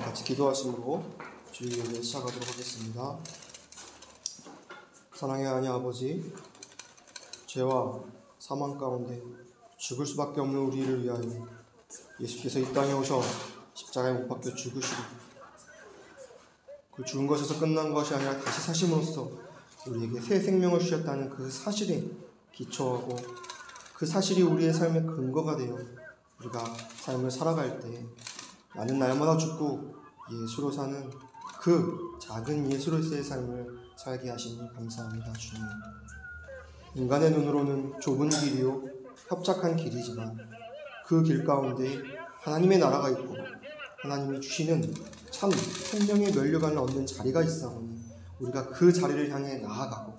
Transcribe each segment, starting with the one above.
같이 기도하심으로 주일 예배 시작하도록 하겠습니다. 사랑의 하나님 아버지, 죄와 사망 가운데 죽을 수밖에 없는 우리를 위하여 예수께서 이 땅에 오셔 십자가에 못 박혀 죽으시고 그 죽은 것에서 끝난 것이 아니라 다시 사심으로써 우리에게 새 생명을 주셨다는 그 사실에 기초하고 그 사실이 우리의 삶의 근거가 되어 우리가 삶을 살아갈 때 나는 날마다 죽고 예수로 사는 그 작은 예수로서의 삶을 살게 하시니 감사합니다. 주님, 인간의 눈으로는 좁은 길이요 협착한 길이지만 그 길 가운데 하나님의 나라가 있고 하나님이 주시는 참 생명의 면류관을 얻는 자리가 있사오니 우리가 그 자리를 향해 나아가고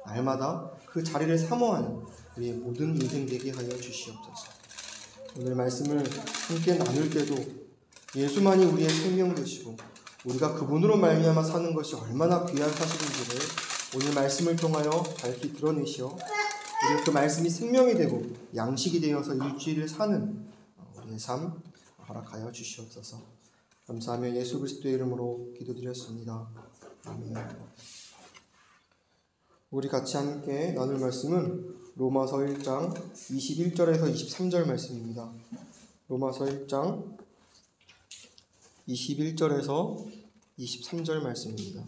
날마다 그 자리를 사모하는 우리의 모든 인생 되게 하여 주시옵소서. 오늘 말씀을 함께 나눌 때도 예수만이 우리의 생명 되시고 우리가 그분으로 말미암아 사는 것이 얼마나 귀한 사실인지를 오늘 말씀을 통하여 밝히 드러내시어 우리가 그 말씀이 생명이 되고 양식이 되어서 일주일을 사는 우리의 삶 허락하여 주시옵소서. 감사하며 예수 그리스도의 이름으로 기도드렸습니다. 아멘. 우리 같이 함께 나눌 말씀은 로마서 1장 21절에서 23절 말씀입니다. 로마서 1장 21절에서 23절 말씀입니다.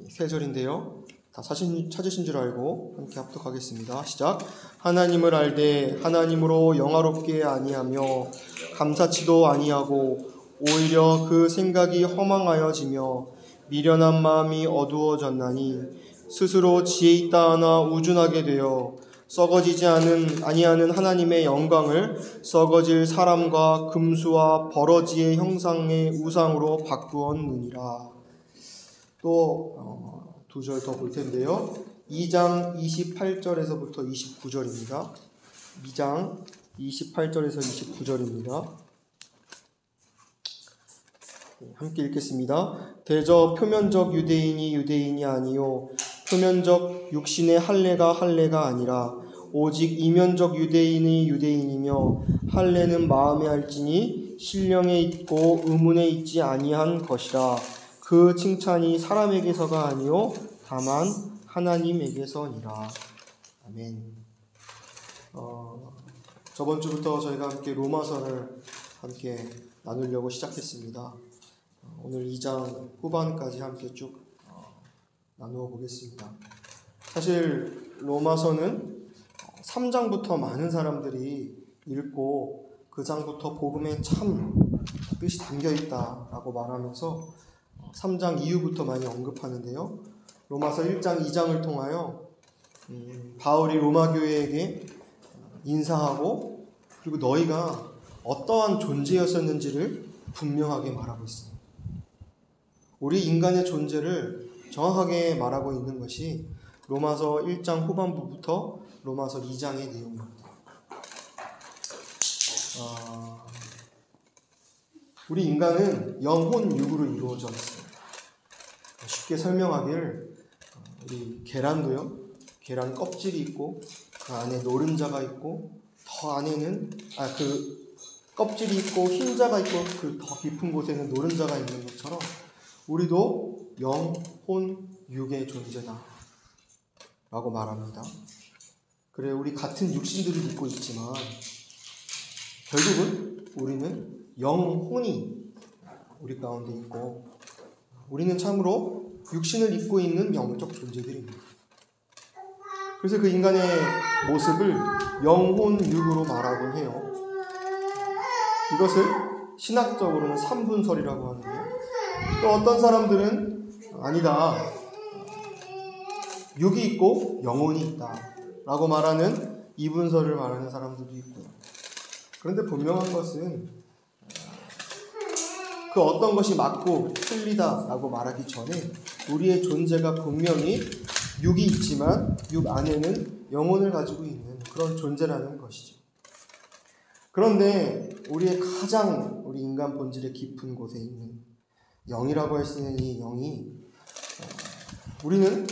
세 절인데요. 다 찾으신 줄 알고 함께 합독하겠습니다. 시작. 하나님을 알되 하나님으로 영화롭게 아니하며 감사치도 아니하고 오히려 그 생각이 허망하여지며 미련한 마음이 어두워졌나니 스스로 지혜 있다 하나 우준하게 되어 썩어지지 아니하는 하나님의 영광을 썩어질 사람과 금수와 버러지의 형상의 우상으로 바꾸었느니라. 또 두 절 더 볼 텐데요. 2장 28절에서부터 29절입니다. 2장 28절에서 29절입니다. 함께 읽겠습니다. 대저 표면적 유대인이 아니요 표면적 육신의 할례가 아니라 오직 이면적 유대인이 유대인이며 할례는 마음에 알지니 신령에 있고 의문에 있지 아니한 것이라. 그 칭찬이 사람에게서가 아니요 다만 하나님에게서니라. 아멘. 저번 주부터 저희가 함께 로마서를 함께 나누려고 시작했습니다. 오늘 2장 후반까지 함께 쭉 나누어 보겠습니다. 사실 로마서는 3장부터 많은 사람들이 읽고 그 장부터 복음에 참 뜻이 담겨있다라고 말하면서 3장 이후부터 많이 언급하는데요. 로마서 1장, 2장을 통하여 바울이 로마 교회에게 인사하고 그리고 너희가 어떠한 존재였었는지를 분명하게 말하고 있습니다. 우리 인간의 존재를 정확하게 말하고 있는 것이 로마서 1장 후반부부터 로마서 2장의 내용입니다. 우리 인간은 영혼 육으로 이루어져 있어요. 쉽게 설명하길 우리 계란도요. 계란 껍질이 있고 그 안에 노른자가 있고 더 안에는 그 껍질이 있고 흰자가 있고 그 더 깊은 곳에는 노른자가 있는 것처럼 우리도 영혼 육의 존재다 라고 말합니다. 그래, 우리 같은 육신들을 입고 있지만 결국은 우리는 영혼이 우리 가운데 있고 우리는 참으로 육신을 입고 있는 영적 존재들입니다. 그래서 그 인간의 모습을 영혼육으로 말하곤 해요. 이것을 신학적으로는 삼분설이라고 하는데요. 또 어떤 사람들은 아니다, 육이 있고 영혼이 있다 라고 말하는 이분설을 말하는 사람들도 있고요. 그런데 분명한 것은 그 어떤 것이 맞고 틀리다라고 말하기 전에 우리의 존재가 분명히 육이 있지만 육 안에는 영혼을 가지고 있는 그런 존재라는 것이죠. 그런데 우리 인간 본질의 깊은 곳에 있는 영이라고 할 수 있는 이 영이 우리는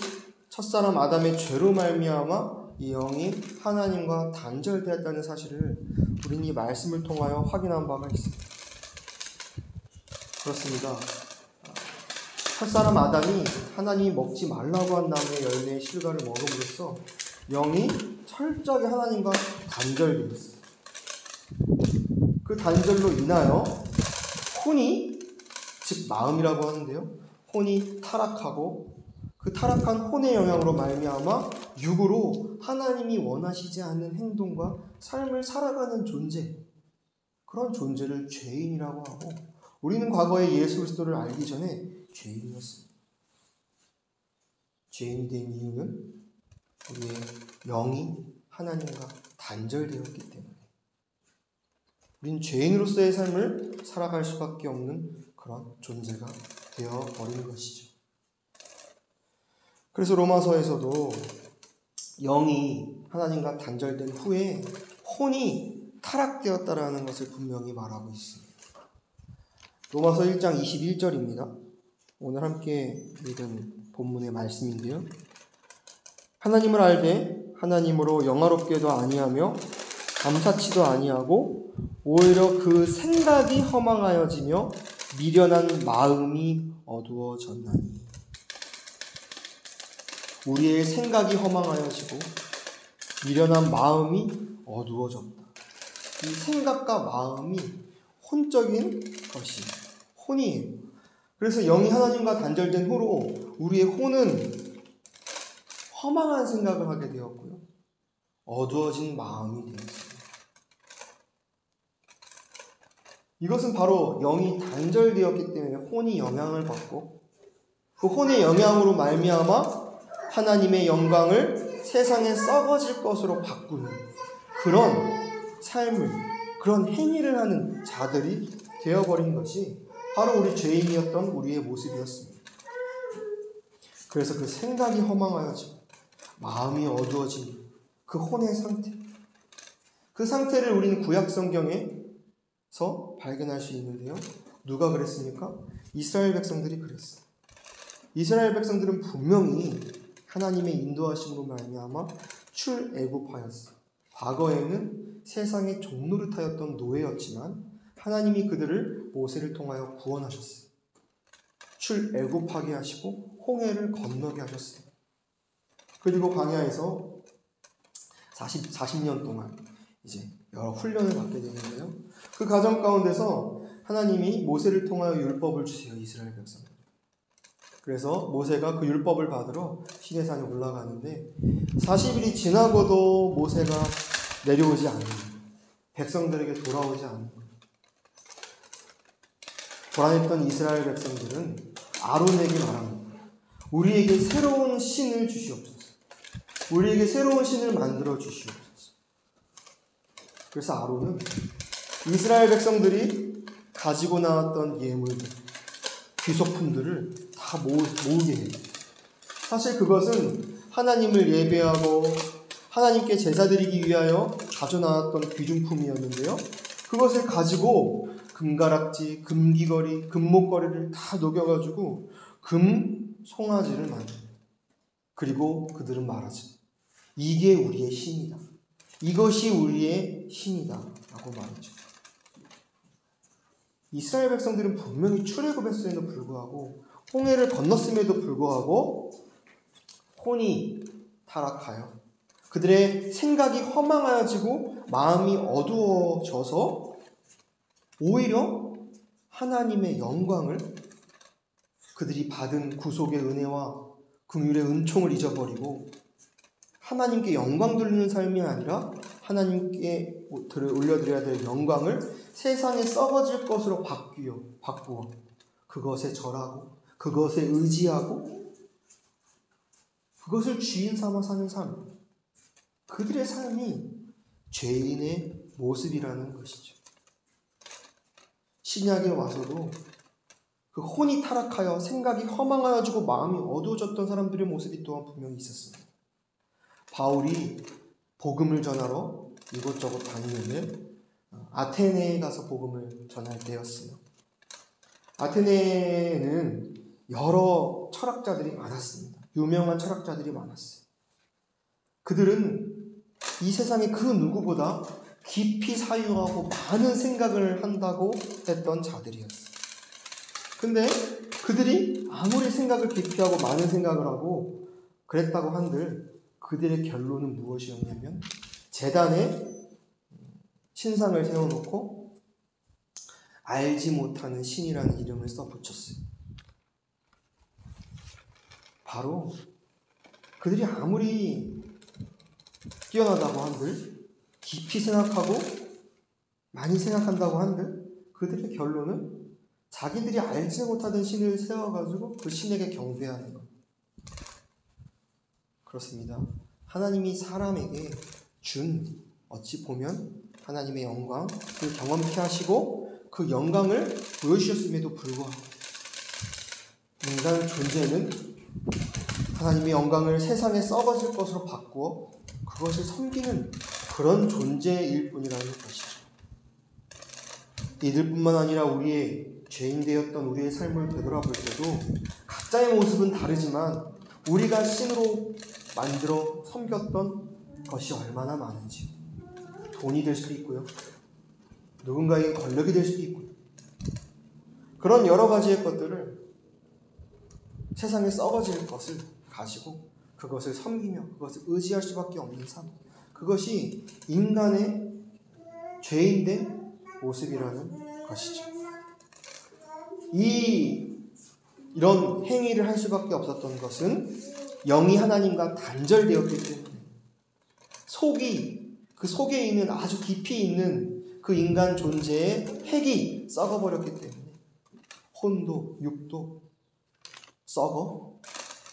첫사람 아담의 죄로 말미암아 이 영이 하나님과 단절되었다는 사실을 우리는 이 말씀을 통하여 확인한 바가 있습니다. 그렇습니다. 첫사람 아담이 하나님이 먹지 말라고 한 나무의 열매의 실과를 먹음으로써 영이 철저하게 하나님과 단절되었어요. 그 단절로 인하여 혼이, 즉 마음이라고 하는데요, 혼이 타락하고 그 타락한 혼의 영향으로 말미암아 육으로 하나님이 원하시지 않는 행동과 삶을 살아가는 존재, 그런 존재를 죄인이라고 하고, 우리는 과거에 예수 그리스도를 알기 전에 죄인이었습니다. 죄인이 된 이유는 우리의 영이 하나님과 단절되었기 때문에 우리는 죄인으로서의 삶을 살아갈 수밖에 없는 그런 존재가 되어버린 것이죠. 그래서 로마서에서도 영이 하나님과 단절된 후에 혼이 타락되었다라는 것을 분명히 말하고 있습니다. 로마서 1장 21절입니다. 오늘 함께 읽은 본문의 말씀인데요. 하나님을 알되 하나님으로 영화롭게도 아니하며 감사치도 아니하고 오히려 그 생각이 허망하여지며 미련한 마음이 어두워졌나니. 우리의 생각이 허망하여지고 미련한 마음이 어두워졌다. 이 생각과 마음이 혼적인 것이 혼이에요. 그래서 영이 하나님과 단절된 후로 우리의 혼은 허망한 생각을 하게 되었고요, 어두워진 마음이 되었습니다. 이것은 바로 영이 단절되었기 때문에 혼이 영향을 받고 그 혼의 영향으로 말미암아 하나님의 영광을 세상에 썩어질 것으로 바꾸는 그런 삶을, 그런 행위를 하는 자들이 되어버린 것이 바로 우리 죄인이었던 우리의 모습이었습니다. 그래서 그 생각이 허망하여지고 마음이 어두워진 그 혼의 상태, 그 상태를 우리는 구약 성경에서 발견할 수 있는데요. 누가 그랬습니까? 이스라엘 백성들이 그랬어요. 이스라엘 백성들은 분명히 하나님의 인도하심으로 말미암아 출애굽하였어요. 과거에는 세상의 종노릇하였던 노예였지만 하나님이 그들을 모세를 통하여 구원하셨어요. 출애굽하게 하시고 홍해를 건너게 하셨어요. 그리고 광야에서 40년 동안 이제 여러 훈련을 받게 되는데요. 그 과정 가운데서 하나님이 모세를 통하여 율법을 주세요, 이스라엘 백성들. 그래서 모세가 그 율법을 받으러 시내산에 올라가는데 40일이 지나고도 모세가 내려오지 않는, 백성들에게 돌아오지 않는 거예요. 불안했던 이스라엘 백성들은 아론에게 말합니다. 우리에게 새로운 신을 주시옵소서. 우리에게 새로운 신을 만들어 주시옵소서. 그래서 아론은 이스라엘 백성들이 가지고 나왔던 예물들, 귀속품들을 다 모으게 해요. 사실 그것은 하나님을 예배하고 하나님께 제사 드리기 위하여 가져나왔던 귀중품이었는데요. 그것을 가지고 금가락지, 금귀걸이, 금목걸이를 다 녹여가지고 금 송아지를 만듭니다. 그리고 그들은 말하지. 이게 우리의 신이다. 이것이 우리의 신이다. 라고 말했죠. 이스라엘 백성들은 분명히 출애굽했음에도 불구하고 홍해를 건넜음에도 불구하고 혼이 타락하여 그들의 생각이 허망해지고 마음이 어두워져서 오히려 하나님의 영광을, 그들이 받은 구속의 은혜와 긍휼의 은총을 잊어버리고 하나님께 영광 돌리는 삶이 아니라 하나님께 올려드려야 될 영광을 세상에 썩어질 것으로 바꾸어 그것에 절하고 그것에 의지하고 그것을 주인 삼아 사는 삶, 그들의 삶이 죄인의 모습이라는 것이죠. 신약에 와서도 그 혼이 타락하여 생각이 허망하여지고 마음이 어두워졌던 사람들의 모습이 또한 분명히 있었습니다. 바울이 복음을 전하러 이곳저곳 다니는데 아테네에 가서 복음을 전할 때였어요. 아테네에는 여러 철학자들이 많았습니다. 유명한 철학자들이 많았어요. 그들은 이 세상의 그 누구보다 깊이 사유하고 많은 생각을 한다고 했던 자들이었어요. 근데 그들이 아무리 생각을 깊이 하고 많은 생각을 하고 그랬다고 한들 그들의 결론은 무엇이었냐면 제단에 신상을 세워놓고 알지 못하는 신이라는 이름을 써붙였어요. 바로 그들이 아무리 뛰어나다고 한들 깊이 생각하고 많이 생각한다고 한들 그들의 결론은 자기들이 알지 못하던 신을 세워가지고 그 신에게 경배하는 것. 그렇습니다. 하나님이 사람에게 준 어찌 보면 하나님의 영광을 경험케 하시고 그 영광을 보여주셨음에도 불구하고 인간 존재는 하나님의 영광을 세상에 썩어질 것으로 바꾸어 그것을 섬기는 그런 존재일 뿐이라는 것이죠. 이들뿐만 아니라 우리의 죄인 되었던 우리의 삶을 되돌아볼 때도 각자의 모습은 다르지만 우리가 신으로 만들어 섬겼던 것이 얼마나 많은지. 돈이 될 수도 있고요. 누군가에게 권력이 될 수도 있고요. 그런 여러 가지의 것들을 세상에 썩어질 것을 가지고 그것을 섬기며 그것을 의지할 수밖에 없는 삶. 그것이 인간의 죄인된 모습이라는 것이죠. 이런 행위를 할 수밖에 없었던 것은 영이 하나님과 단절되었기 때문에 그 속에 있는 아주 깊이 있는 그 인간 존재의 핵이 썩어버렸기 때문에 혼도 육도 썩어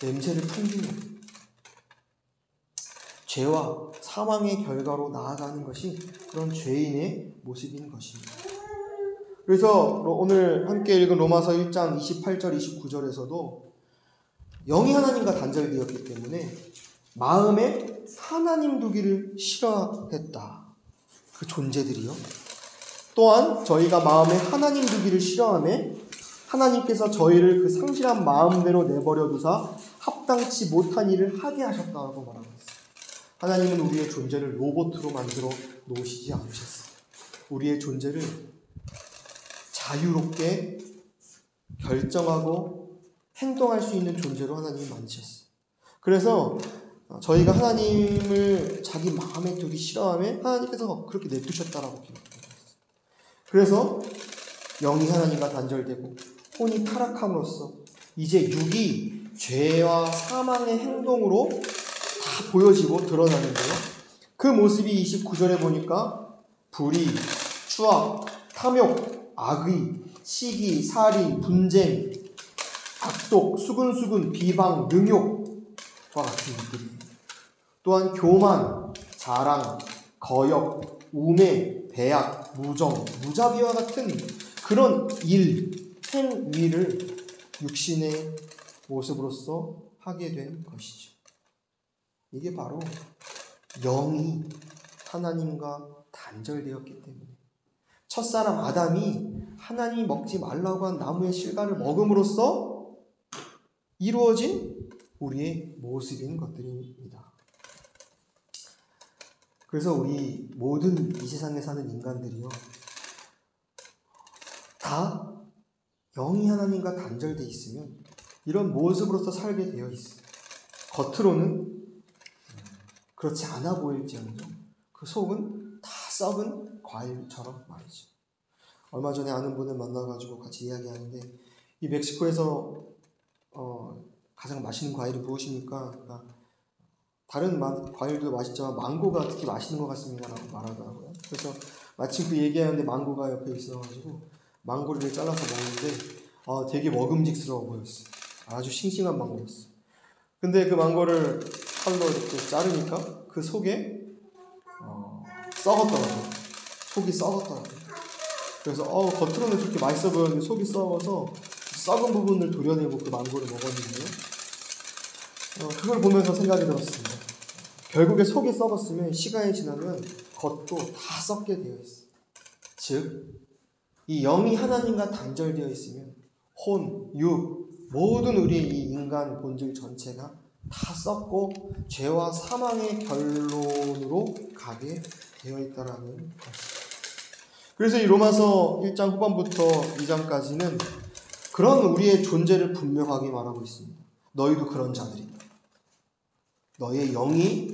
냄새를 풍기며 죄와 사망의 결과로 나아가는 것이 그런 죄인의 모습인 것입니다. 그래서 오늘 함께 읽은 로마서 1장 28절 29절에서도 영이 하나님과 단절되었기 때문에 마음에 하나님 두기를 싫어했다. 그 존재들이요. 또한 저희가 마음에 하나님 두기를 싫어하며 하나님께서 저희를 그 상실한 마음대로 내버려 두사 합당치 못한 일을 하게 하셨다고 말하고 있어요. 하나님은 우리의 존재를 로봇으로 만들어 놓으시지 않으셨어요. 우리의 존재를 자유롭게 결정하고 행동할 수 있는 존재로 하나님이 만드셨어요. 그래서 저희가 하나님을 자기 마음에 두기 싫어하면 하나님께서 그렇게 내두셨다라고 기록합니다. 그래서 영이 하나님과 단절되고 혼이 타락함으로써 이제 육이 죄와 사망의 행동으로 다 보여지고 드러나는데요. 그 모습이 29절에 보니까 불의, 추악, 탐욕, 악의, 시기, 살인, 분쟁, 악독, 수근수근, 비방, 능욕과 같은 것들이 또한 교만, 자랑, 거역, 우매, 배악, 무정, 무자비와 같은 그런 행위를 육신의 모습으로서 하게 된 것이죠. 이게 바로 영이 하나님과 단절되었기 때문에 첫사람 아담이 하나님이 먹지 말라고 한 나무의 실과를 먹음으로써 이루어진 우리의 모습인 것들입니다. 그래서 우리 모든 이 세상에 사는 인간들이요, 다 영이 하나님과 단절되어 있으면 이런 모습으로서 살게 되어 있어요. 겉으로는 그렇지 않아 보일지언정 그 속은 다 썩은 과일처럼 말이죠. 얼마 전에 아는 분을 만나가지고 같이 이야기하는데, 이 멕시코에서 가장 맛있는 과일이 무엇입니까? 그러니까 다른 과일도 맛있지만 망고가 특히 맛있는 것 같습니다 라고 말하더라고요. 그래서 마침 그 얘기하는데 망고가 옆에 있어가지고 망고를 잘라서 먹는데 되게 먹음직스러워 보였어요. 아주 싱싱한 망고였어요. 근데 그 망고를 칼로 이렇게 자르니까 그 속에 썩었더라고요. 속이 썩었더라고요. 그래서 겉으로는 그렇게 맛있어 보였는데 속이 썩어서 썩은 부분을 도려내고 그 망고를 먹었는데요. 그걸 보면서 생각이 들었습니다. 결국에 속이 썩었으면 시간이 지나면 겉도 다 썩게 되어 있어요. 즉, 이 영이 하나님과 단절되어 있으면 혼, 육, 모든 우리의 이 인간 본질 전체가 다 썩고 죄와 사망의 결론으로 가게 되어 있다라는 것입니다. 그래서 이 로마서 1장 후반부터 2장까지는 그런 우리의 존재를 분명하게 말하고 있습니다. 너희도 그런 자들이다. 너희의 영이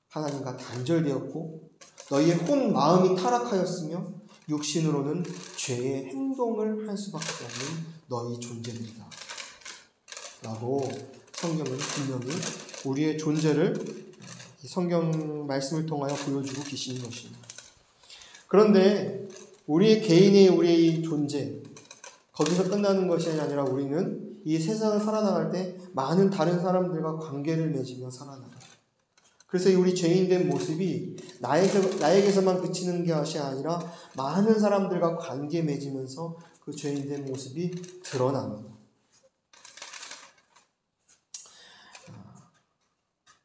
하나님과 단절되었고 너희의 혼 마음이 타락하였으며 육신으로는 죄의 행동을 할 수밖에 없는 너희 존재들이다 라고 성경은 분명히 우리의 존재를 성경 말씀을 통하여 보여주고 계시는 것입니다. 그런데 우리의 존재, 거기서 끝나는 것이 아니라 우리는 이 세상을 살아나갈 때 많은 다른 사람들과 관계를 맺으며 살아나가요. 그래서 우리 죄인된 모습이 나에게서만 그치는 것이 아니라 많은 사람들과 관계 맺으면서 그 죄인된 모습이 드러납니다.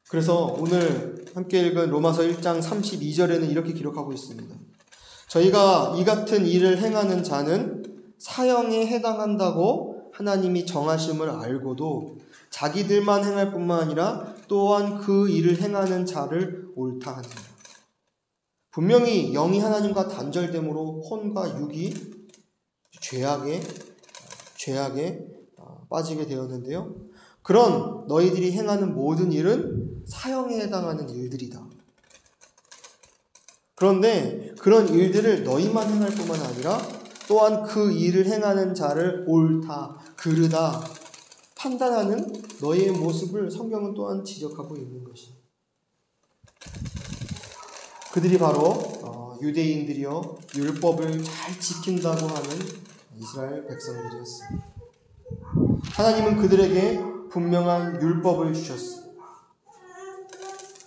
그래서 오늘 함께 읽은 로마서 1장 32절에는 이렇게 기록하고 있습니다. 저희가 이 같은 일을 행하는 자는 사형에 해당한다고 하나님이 정하심을 알고도 자기들만 행할 뿐만 아니라 또한 그 일을 행하는 자를 옳다 하느니라. 분명히 영이 하나님과 단절됨으로 혼과 육이 죄악에 빠지게 되었는데요. 그런 너희들이 행하는 모든 일은 사형에 해당하는 일들이다. 그런데 그런 일들을 너희만 행할 뿐만 아니라 또한 그 일을 행하는 자를 옳다, 그르다 판단하는 너희의 모습을 성경은 또한 지적하고 있는 것입니다. 그들이 바로 유대인들이여 율법을 잘 지킨다고 하는 이스라엘 백성들이었습니다. 하나님은 그들에게 분명한 율법을 주셨습니다.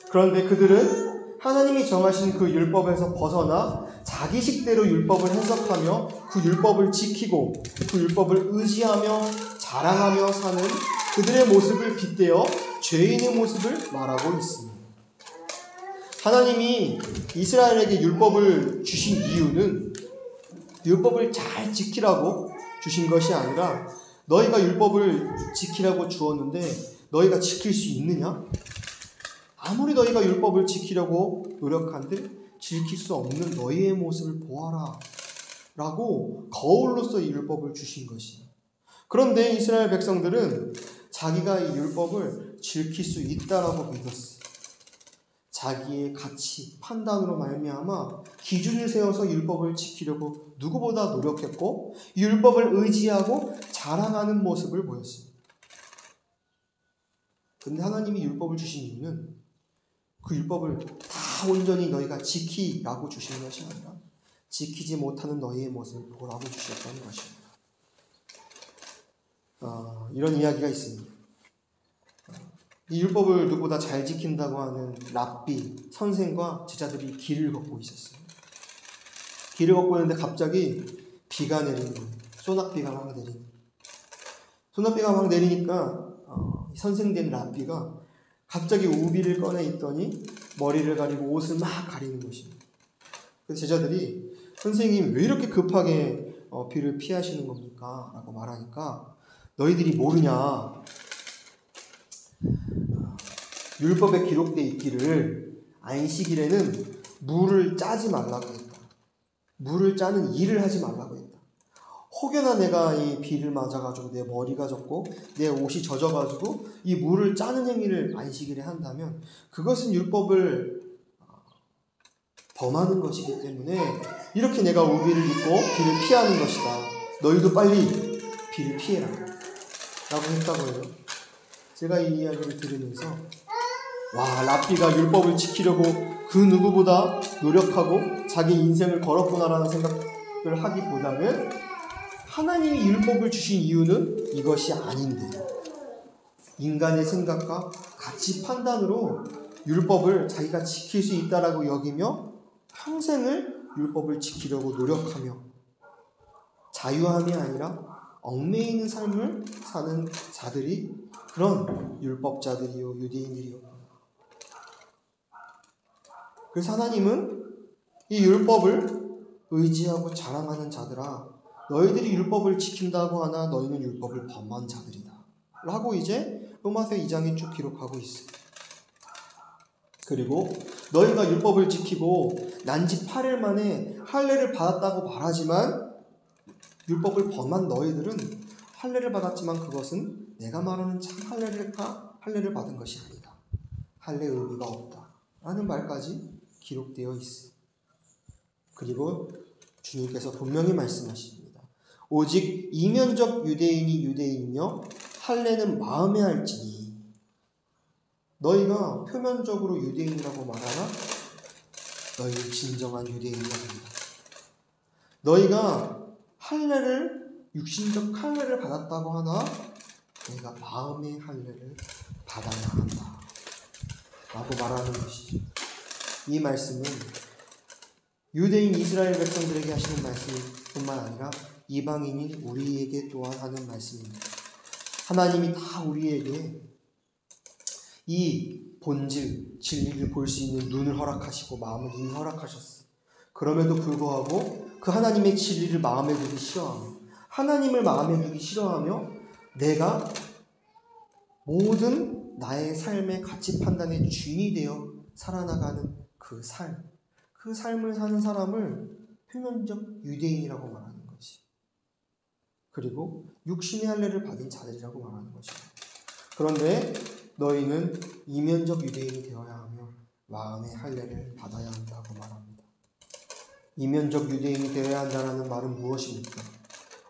그런데 그들은 하나님이 정하신 그 율법에서 벗어나 자기 식대로 율법을 해석하며 그 율법을 지키고 그 율법을 의지하며 자랑하며 사는 그들의 모습을 빗대어 죄인의 모습을 말하고 있습니다. 하나님이 이스라엘에게 율법을 주신 이유는 율법을 잘 지키라고 주신 것이 아니라 너희가 율법을 지키라고 주었는데 너희가 지킬 수 있느냐? 아무리 너희가 율법을 지키려고 노력한들 지킬 수 없는 너희의 모습을 보아라 라고 거울로서 이 율법을 주신 것이에요. 그런데 이스라엘 백성들은 자기가 이 율법을 지킬 수 있다라고 믿었어요. 자기의 가치, 판단으로 말미암아 기준을 세워서 율법을 지키려고 누구보다 노력했고 율법을 의지하고 자랑하는 모습을 보였습니다. 그런데 하나님이 율법을 주신 이유는 그 율법을 다 온전히 너희가 지키라고 주신 것이 아니라 지키지 못하는 너희의 모습을 보라고 주셨다는 것입니다. 이런 이야기가 있습니다. 이 율법을 누구보다 잘 지킨다고 하는 랍비 선생과 제자들이 길을 걷고 있었어요. 길을 걷고 있는데 갑자기 비가 내리는 거예요. 소낙비가 막 내리는. 소낙비가 막 내리니까 선생된 랍비가 갑자기 우비를 꺼내 있더니 머리를 가리고 옷을 막 가리는 것입니다. 그래서 제자들이 선생님 왜 이렇게 급하게 비를 피하시는 겁니까? 라고 말하니까 너희들이 모르냐. 율법에 기록되어 있기를 안식일에는 물을 짜지 말라고 했다. 물을 짜는 일을 하지 말라고 했다. 혹여나 내가 이 비를 맞아가지고 내 머리가 젖고 내 옷이 젖어가지고 이 물을 짜는 행위를 안식일에 한다면 그것은 율법을 범하는 것이기 때문에 이렇게 내가 우비를 입고 비를 피하는 것이다. 너희도 빨리 비를 피해라 라고 했다고 해요. 제가 이 이야기를 들으면서 랍비가 율법을 지키려고 그 누구보다 노력하고 자기 인생을 걸었구나라는 생각을 하기보다는 하나님이 율법을 주신 이유는 이것이 아닌데 인간의 생각과 가치 판단으로 율법을 자기가 지킬 수 있다라고 여기며 평생을 율법을 지키려고 노력하며 자유함이 아니라 얽매이는 삶을 사는 자들이 그런 율법자들이요 유대인들이요. 그래서 하나님은 이 율법을 의지하고 자랑하는 자들아 너희들이 율법을 지킨다고 하나 너희는 율법을 범한 자들이다 라고 이제 로마서 2장에 쭉 기록하고 있어요. 그리고 너희가 율법을 지키고 난지 8일 만에 할례를 받았다고 말하지만 율법을 범한 너희들은 할례를 받았지만 그것은 내가 말하는 참 할례를 받은 것이 아니다. 할례 의미가 없다. 라는 말까지 기록되어 있어요. 그리고 주님께서 분명히 말씀하십니다. 오직 이면적 유대인이 유대인이며 할례는 마음에 할지니. 너희가 표면적으로 유대인이라고 말하나 너희는 진정한 유대인이 아니다. 너희가 육신적 할례를 받았다고 하나 너희가 마음의 할례를 받아야 한다. 라고 말하는 것이죠. 이 말씀은 유대인 이스라엘 백성들에게 하시는 말씀뿐만 아니라 이방인인 우리에게 또한 하는 말씀입니다. 하나님이 다 우리에게 이 본질, 진리를 볼 수 있는 눈을 허락하시고 마음을 이미 허락하셨어요. 그럼에도 불구하고 그 하나님의 진리를 마음에 두기 싫어하며 하나님을 마음에 두기 싫어하며 내가 모든 나의 삶의 가치 판단의 주인이 되어 살아나가는 그 삶을 사는 사람을 표면적 유대인이라고 말하는 것이. 그리고 육신의 할례를 받은 자들이라고 말하는 것입니다. 그런데 너희는 이면적 유대인이 되어야 하며 마음의 할례를 받아야 한다고 말합니다. 이면적 유대인이 되어야 한다는 말은 무엇입니까?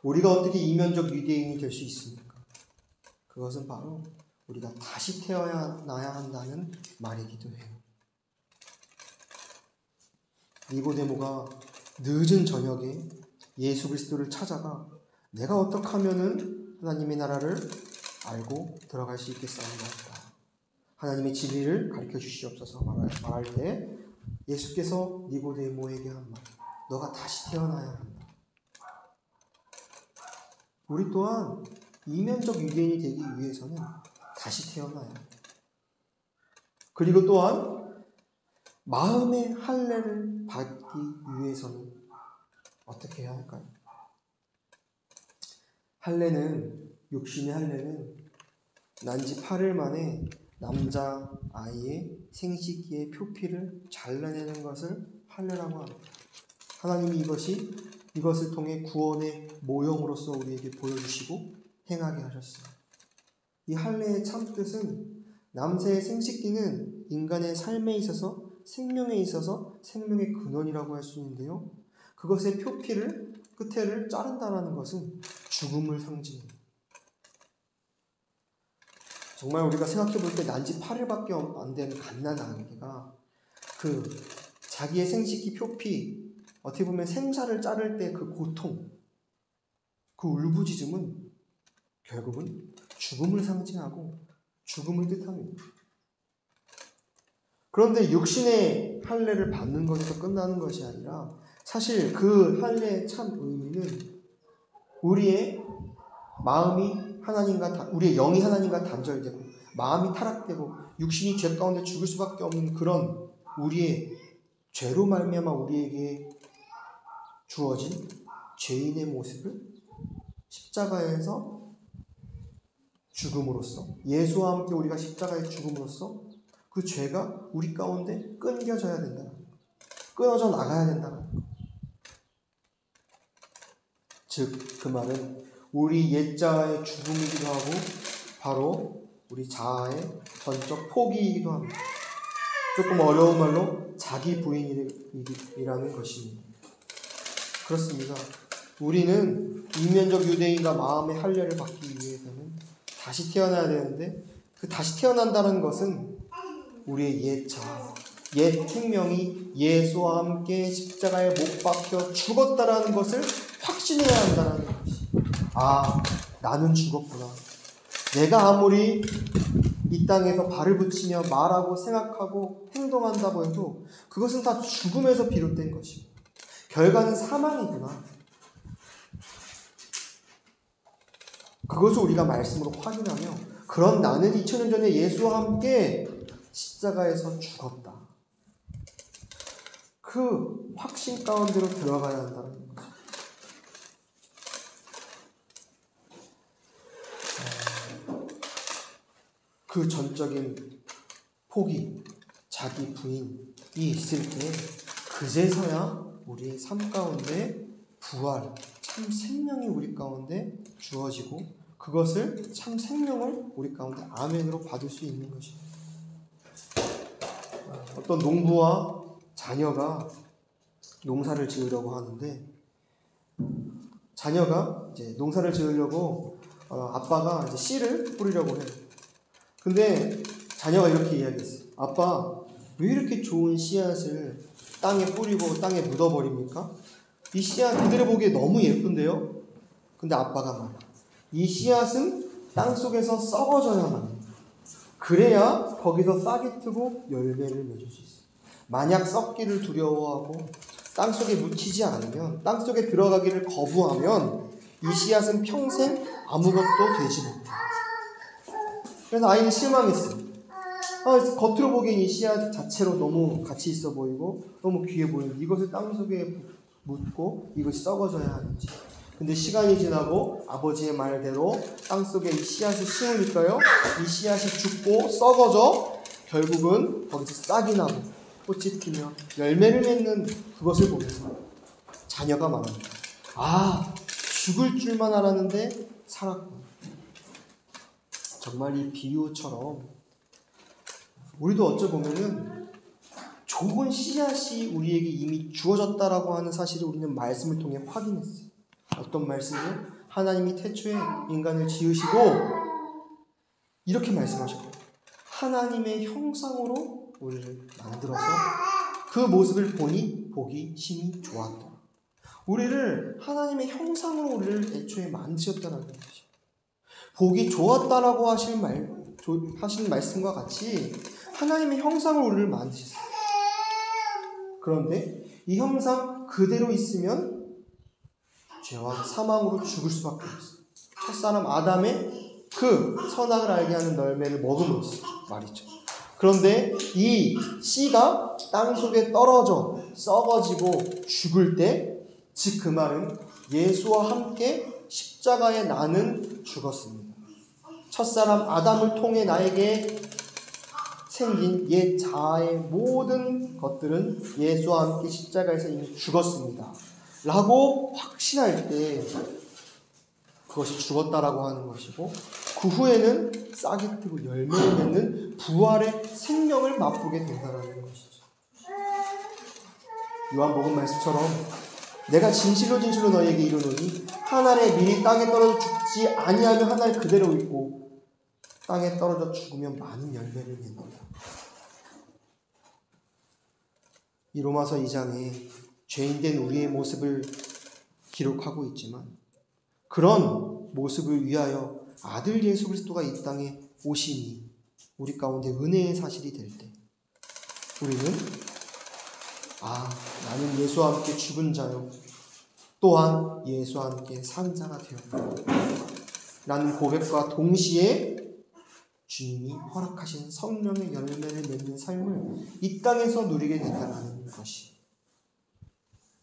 우리가 어떻게 이면적 유대인이 될 수 있습니까? 그것은 바로 우리가 다시 태어나야 한다는 말이기도 해요. 니고데모가 늦은 저녁에 예수 그리스도를 찾아가 내가 어떻게 하면은 하나님의 나라를 알고 들어갈 수 있겠사옵나이까. 하나님의 진리를 가르쳐 주시옵소서 말할 때 예수께서 니고데모에게 한 말, 너가 다시 태어나야 한다. 우리 또한 이면적 유대인이 되기 위해서는 다시 태어나야 한다. 그리고 또한 마음의 할례를 받기 위해서는 어떻게 해야 할까요? 육신의 할례는 난지 8일 만에 남자 아이의 생식기의 표피를 잘라내는 것을 할례라고 합니다. 하나님이 이것을 통해 구원의 모형으로서 우리에게 보여주시고 행하게 하셨습니다. 이 할례의 참뜻은 남자의 생식기는 인간의 삶에 있어서 생명에 있어서 생명의 근원이라고 할 수 있는데요. 그것의 끝에를 자른다는 것은 죽음을 상징합니다. 정말 우리가 생각해 볼 때 난지 8일밖에 안 되는 갓난아기가 자기의 생식기 표피, 어떻게 보면 생사를 자를 때 그 고통, 그 울부짖음은 결국은 죽음을 상징하고 죽음을 뜻합니다. 그런데 육신의 할례를 받는 것에서 끝나는 것이 아니라 사실 그 할례의 참 의미는 우리의 영이 하나님과 단절되고 마음이 타락되고 육신이 죄 가운데 죽을 수밖에 없는 그런 우리의 죄로 말미암아 우리에게 주어진 죄인의 모습을 십자가에서 죽음으로써, 예수와 함께 우리가 십자가에 죽음으로써 그 죄가 우리 가운데 끊겨져야 된다는 것, 끊어져 나가야 된다는 것. 즉 그 말은 우리 옛자아의 죽음이기도 하고 바로 우리 자아의 전적 포기이기도 합니다. 조금 어려운 말로 자기 부인이라는 것입니다. 그렇습니다. 우리는 이면적 유대인과 마음의 할례를 받기 위해서는 다시 태어나야 되는데 그 다시 태어난다는 것은 우리의 옛 자아, 옛 생명이 예수와 함께 십자가에 못 박혀 죽었다라는 것을 확신해야 한다는 것이. 나는 죽었구나. 내가 아무리 이 땅에서 발을 붙이며 말하고 생각하고 행동한다고 해도 그것은 다 죽음에서 비롯된 것이고 결과는 사망이구나. 그것을 우리가 말씀으로 확인하며 그런 나는 2000년 전에 예수와 함께 십자가에서 죽었다. 그 확신 가운데로 들어가야 한다는 거죠. 그 전적인 포기, 자기 부인이 있을 때 그제서야 우리의 삶 가운데 부활, 참 생명이 우리 가운데 주어지고 그것을 참 생명을 우리 가운데 아멘으로 받을 수 있는 것입니다. 어떤 농부와 자녀가 농사를 지으려고 하는데 자녀가 이제 농사를 지으려고 아빠가 이제 씨를 뿌리려고 해요. 근데 자녀가 이렇게 이야기했어요. 아빠, 왜 이렇게 좋은 씨앗을 땅에 뿌리고 땅에 묻어버립니까? 이 씨앗 그대로 보기에 너무 예쁜데요? 근데 아빠가 말해요. 이 씨앗은 땅속에서 썩어져야만 해요. 그래야 거기서 싹이 트고 열매를 맺을 수 있어요. 만약 썩기를 두려워하고 땅속에 묻히지 않으면, 땅속에 들어가기를 거부하면 이 씨앗은 평생 아무것도 되지 못해요. 그래서 아이는 실망했어요. 겉으로 보기엔 이 씨앗 자체로 너무 가치 있어 보이고 너무 귀해 보이는데 이것을 땅속에 묻고 이것이 썩어져야 하는지. 근데 시간이 지나고 아버지의 말대로 땅속에 이 씨앗을 심으니까요, 이 씨앗이 죽고 썩어져 결국은 거기서 싹이 나고 꽃이 피며 열매를 맺는 그것을 보면서 자녀가 말합니다. 죽을 줄만 알았는데 살았구나. 정말 이 비유처럼 우리도 어찌 보면은 좋은 씨앗이 우리에게 이미 주어졌다라고 하는 사실을 우리는 말씀을 통해 확인했어요. 어떤 말씀이요? 하나님이 태초에 인간을 지으시고 이렇게 말씀하셨고 하나님의 형상으로 우리를 만들어서 그 모습을 보기 심히 좋았다. 우리를 하나님의 형상으로 우리를 애초에 만드셨다는 것이죠. 보기 좋았다라고 하신 말씀과 같이 하나님의 형상으로 우리를 만드셨어요. 그런데 이 형상 그대로 있으면 죄와 사망으로 죽을 수밖에 없어요. 첫사람 아담의 그 선악을 알게 하는 열매를 먹음으로써 말이죠. 그런데 이 씨가 땅속에 떨어져 썩어지고 죽을 때, 즉 그 말은 예수와 함께 십자가에 나는 죽었습니다. 첫사람 아담을 통해 나에게 생긴 옛 자아의 모든 것들은 예수와 함께 십자가에서 이미 죽었습니다. 라고 확신할 때 그것이 죽었다라고 하는 것이고 그 후에는 싹이 트고 열매를 맺는 부활의 생명을 맛보게 된다는 것이죠. 요한복음 말씀처럼 내가 진실로 너희에게 이르노니 한 알의 밀이 땅에 떨어져 죽지 아니하면 한 알 그대로 있고 땅에 떨어져 죽으면 많은 열매를 맺는다. 이 로마서 2장에 죄인된 우리의 모습을 기록하고 있지만 그런 모습을 위하여 아들 예수 그리스도가 이 땅에 오시니 우리 가운데 은혜의 사실이 될 때 우리는 나는 예수와 함께 죽은 자요 또한 예수와 함께 산 자가 되었다 라는 고백과 동시에 주님이 허락하신 성령의 열매를 맺는 삶을 이 땅에서 누리게 된다는 것이,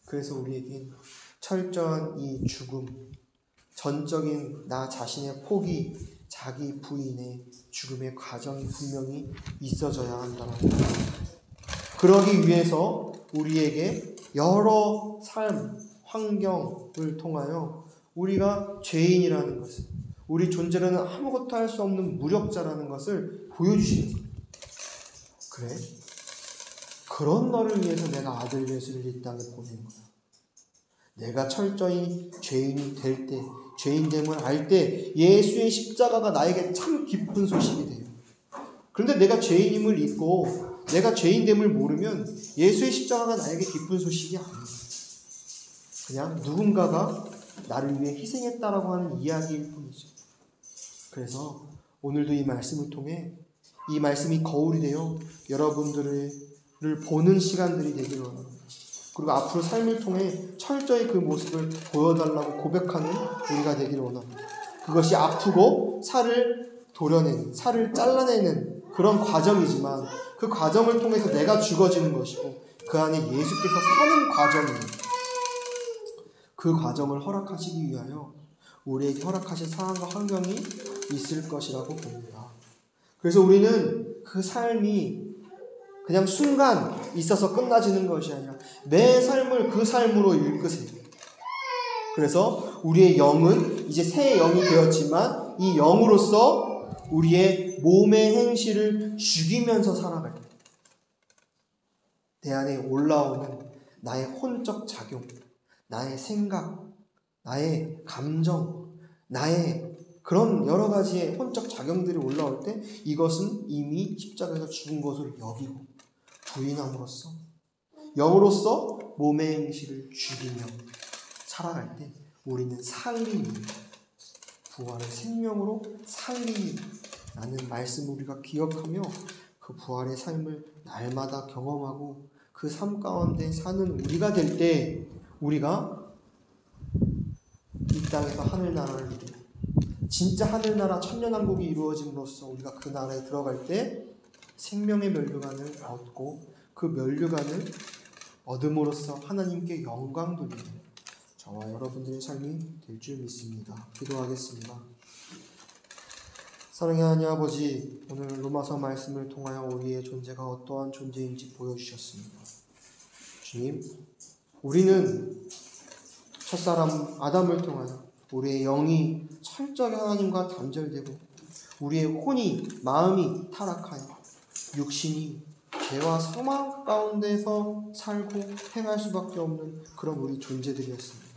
그래서 우리에게 철저한 이 죽음, 전적인 나 자신의 포기, 자기 부인의 죽음의 과정이 분명히 있어져야 한다는 것. 그러기 위해서 우리에게 여러 삶, 환경을 통하여 우리가 죄인이라는 것을, 우리 존재로는 아무것도 할 수 없는 무력자라는 것을 보여주시는 거예요. 그래? 그런 너를 위해서 내가 아들 예수를 이 땅에 보낸 거야. 내가 철저히 죄인이 될 때, 죄인됨을 알 때 예수의 십자가가 나에게 참 기쁜 소식이 돼요. 그런데 내가 죄인임을 잊고 내가 죄인됨을 모르면 예수의 십자가가 나에게 기쁜 소식이 아니에요. 그냥 누군가가 나를 위해 희생했다라고 하는 이야기일 뿐이죠. 그래서 오늘도 이 말씀을 통해 이 말씀이 거울이 되어 여러분들을 보는 시간들이 되기를 원합니다. 그리고 앞으로 삶을 통해 철저히 그 모습을 보여달라고 고백하는 우리가 되기를 원합니다. 그것이 아프고 살을 도려내는, 살을 잘라내는 그런 과정이지만 그 과정을 통해서 내가 죽어지는 것이고 그 안에 예수께서 사는 과정이에요. 그 과정을 허락하시기 위하여 우리에게 허락하신 상황과 환경이 있을 것이라고 봅니다. 그래서 우리는 그 삶이 그냥 순간 있어서 끝나지는 것이 아니라 내 삶을 그 삶으로 일구세요. 그래서 우리의 영은 이제 새 영이 되었지만 이 영으로서 우리의 몸의 행실을 죽이면서 살아갈 때 내 안에 올라오는 나의 혼적 작용, 나의 생각, 나의 감정, 나의 그런 여러 가지의 혼적 작용들이 올라올 때 이것은 이미 십자가에서 죽은 것으로 여기고 부인함으로써 영으로서 몸의 행실을 죽이며 살아갈 때 우리는 살리니 부활의 생명으로 살리라는 말씀을 우리가 기억하며 그 부활의 삶을 날마다 경험하고 그 삶 가운데 사는 우리가 될 때 우리가 이 땅에서 하늘나라를 이루고 진짜 하늘나라 천년왕국이 이루어짐으로써 우리가 그 나라에 들어갈 때 생명의 면류관을 얻고 그 면류관을 얻음으로써 하나님께 영광 돌리는 저와 여러분들의 삶이 될 줄 믿습니다. 기도하겠습니다. 사랑의 하나님 아버지, 오늘 로마서 말씀을 통하여 우리의 존재가 어떠한 존재인지 보여주셨습니다. 주님, 우리는 첫사람 아담을 통하여 우리의 영이 철저히 하나님과 단절되고 우리의 혼이, 마음이 타락하여 육신이 죄와 사망 가운데서 살고 행할 수밖에 없는 그런 우리 존재들이었습니다.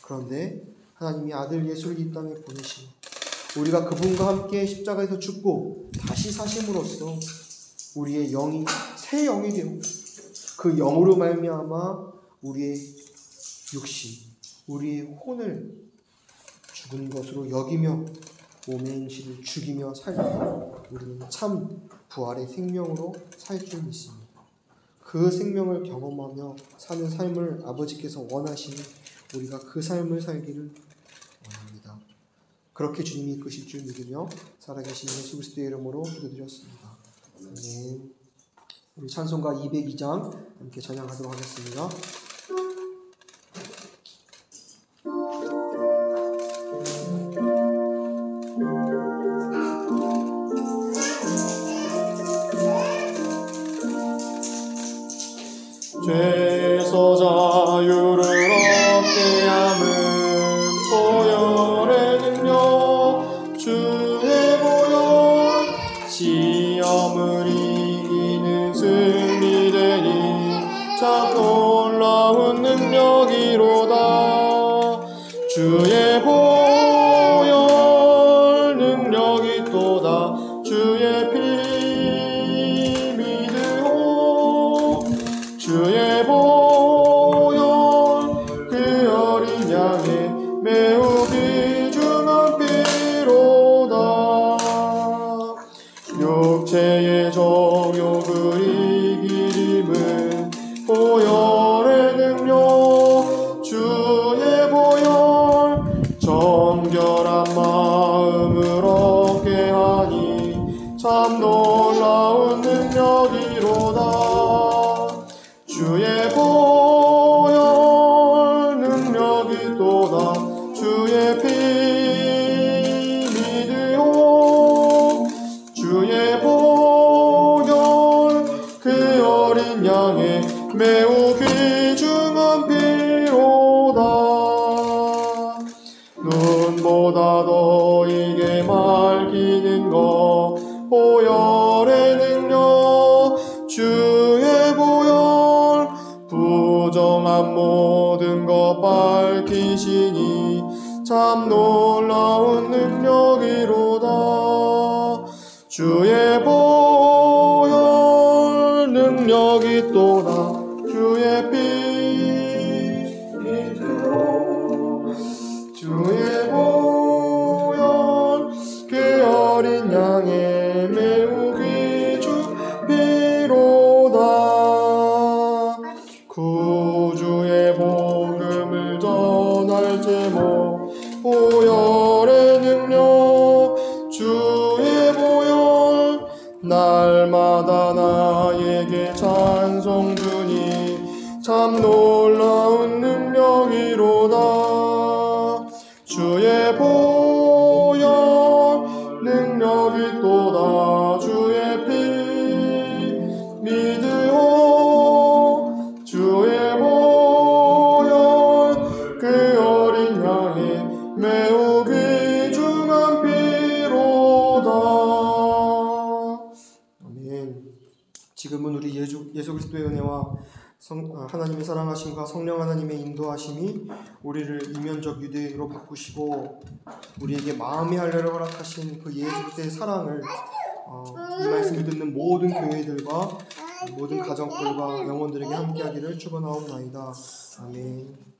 그런데 하나님이 아들 예수를 이 땅에 보내시고 우리가 그분과 함께 십자가에서 죽고 다시 사심으로써 우리의 영이 새 영이 되고 그 영으로 말미암아 우리의 육신, 우리의 혼을 죽은 것으로 여기며 몸의 행실을 죽이며 살고 우리는 참 부활의 생명으로 살 줄 믿습니다. 그 생명을 경험하며 사는 삶을 아버지께서 원하시니 우리가 그 삶을 살기를 원합니다. 그렇게 주님이 이끄실 줄 믿으며 살아계신 예수 그리스도의 이름으로 기도드렸습니다. 아멘. 우리 찬송가 202장 함께 찬양하도록 하겠습니다. 죄에서 자유를 얻게 함은 보혈의 능력 주의 보혈 시험을 이기는 승리되니 참 놀라운 능력이로다. 주의 보혈 능력이 또다. 주의 피 주의 보혈 그 어린 양의 매우 귀중한 피로다. 육체의 정욕을 이기림은 보혈의 능력 주의 보혈 정결한 마음을 얻게 하니 참 놀라운 능력이로다. 주의 보혈 능력이 또다. 주의 피 믿으오. 주의 보혈 그 어린 양의 매우 귀중한 피로다. 눈보다 더 이게 밝히는 것 보혈의 능력 주의 보혈 부정한 모든 것 밝히시니 참 놀라운 능력이로다. 주의 보혈 능력이 또다. 주의 피 믿으오. 주의 보혈 그 어린 양의 매우 귀중 피로다. 구주의 복음을 전할 제목 보혈의 능력 주의 보혈 날마다 나에게 찬송 주니 참 놀라운 능력이로다. 주의 보혈 능력이 또다. 아멘. 지금은 우리 예수 그리스도의 은혜와 하나님의 사랑하심과 성령 하나님의 인도하심이 우리를 이면적 유대인으로 바꾸시고 우리에게 마음의 할례를 허락하신 그 예수 그리스도의 사랑을 이 말씀을 듣는 모든 교회들과 모든 가정들과 영혼들에게 함께하기를 축원하옵나이다. 아멘.